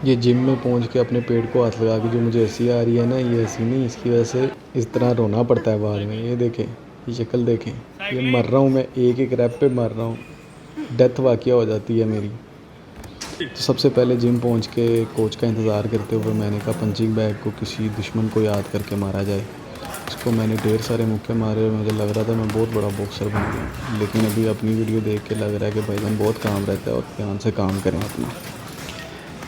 ये जिम में पहुंच के अपने पेट को हाथ लगा के जो मुझे हंसी आ रही है ना, ये हंसी नहीं, इसकी वजह से इस तरह रोना पड़ता है बाद में। ये देखें, ये शक्ल देखें, ये मर रहा हूँ मैं, एक एक रैप पे मर रहा हूँ, डेथ वाक़या हो जाती है मेरी। तो सबसे पहले जिम पहुंच के कोच का इंतज़ार करते हुए मैंने कहा पंचिंग बैग को किसी दुश्मन को याद करके मारा जाए। उसको मैंने ढेर सारे मुक्के मारे और मुझे लग रहा था मैं बहुत बड़ा बॉक्सर बन गया, लेकिन अभी अपनी वीडियो देख के लग रहा है कि भाईजान बहुत काम रहता है और ध्यान से काम करें अपना।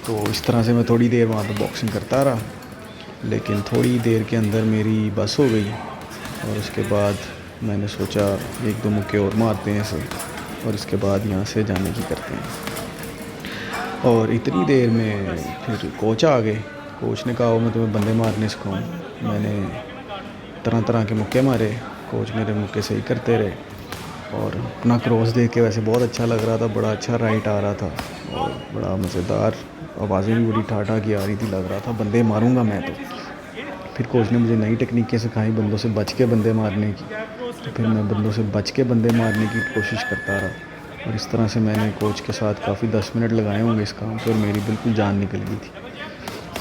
तो इस तरह से मैं थोड़ी देर वहाँ पे बॉक्सिंग करता रहा, लेकिन थोड़ी देर के अंदर मेरी बस हो गई और उसके बाद मैंने सोचा एक दो मुक्के और मारते हैं इसे और इसके बाद यहाँ से जाने की करते हैं। और इतनी देर में फिर कोच आ गए। कोच ने कहा मैं तुम्हें बंदे मारने सिखाऊँ। मैंने तरह तरह के मुक्के मारे, कोच मेरे मुक्के सही करते रहे और अपना क्रॉस देख के वैसे बहुत अच्छा लग रहा था, बड़ा अच्छा राइट आ रहा था और बड़ा मज़ेदार, आवाज़ें भी बड़ी ठाठा की आ रही थी, लग रहा था बंदे मारूंगा मैं तो। फिर कोच ने मुझे नई टेक्निकें सिखाई बंदों से बच के बंदे मारने की, तो फिर मैं बंदों से बच के बंदे मारने की कोशिश करता रहा और इस तरह से मैंने कोच के साथ काफ़ी 10 मिनट लगाए होंगे इस काम पर और मेरी बिल्कुल जान निकल गई थी।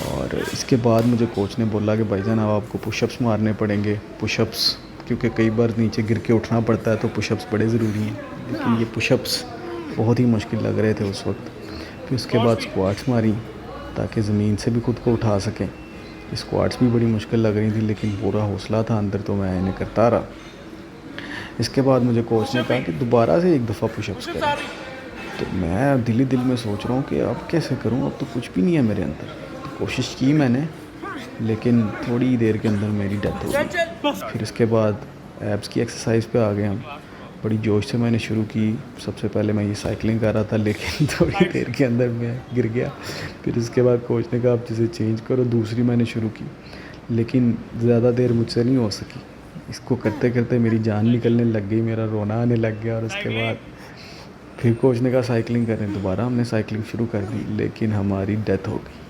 और इसके बाद मुझे कोच ने बोला कि भाईजान अब आपको पुशअप्स मारने पड़ेंगे, पुशअप्स, क्योंकि कई बार नीचे गिर के उठना पड़ता है तो पुशअप्स बड़े ज़रूरी हैं, लेकिन ये पुशअप्स बहुत ही मुश्किल लग रहे थे उस वक्त। फिर उसके बाद स्क्वाट्स मारी ताकि ज़मीन से भी खुद को उठा सकें। स्क्वाट्स भी बड़ी मुश्किल लग रही थी, लेकिन पूरा हौसला था अंदर तो मैं इन्हें करता रहा। इसके बाद मुझे कोच ने कहा कि दोबारा से एक दफ़ा पुशअप्स करें। तो मैं दिल ही दिल में सोच रहा हूँ कि अब कैसे करूँ, अब तो कुछ भी नहीं है मेरे अंदर। तो कोशिश की मैंने, लेकिन थोड़ी देर के अंदर मेरी डेथ हो गई। फिर इसके बाद एब्स की एक्सरसाइज पे आ गए हम। बड़ी जोश से मैंने शुरू की। सबसे पहले मैं ये साइकिलिंग कर रहा था, लेकिन थोड़ी देर के अंदर मैं गिर गया। फिर इसके बाद कोच ने कहा आप जिसे चेंज करो, दूसरी मैंने शुरू की, लेकिन ज़्यादा देर मुझसे नहीं हो सकी। इसको करते करते मेरी जान निकलने लग गई, मेरा रोना आने लग गया और उसके बाद फिर कोच ने कहा साइकिलिंग करें, दोबारा हमने साइकिलिंग शुरू कर दी, लेकिन हमारी डेथ हो गई।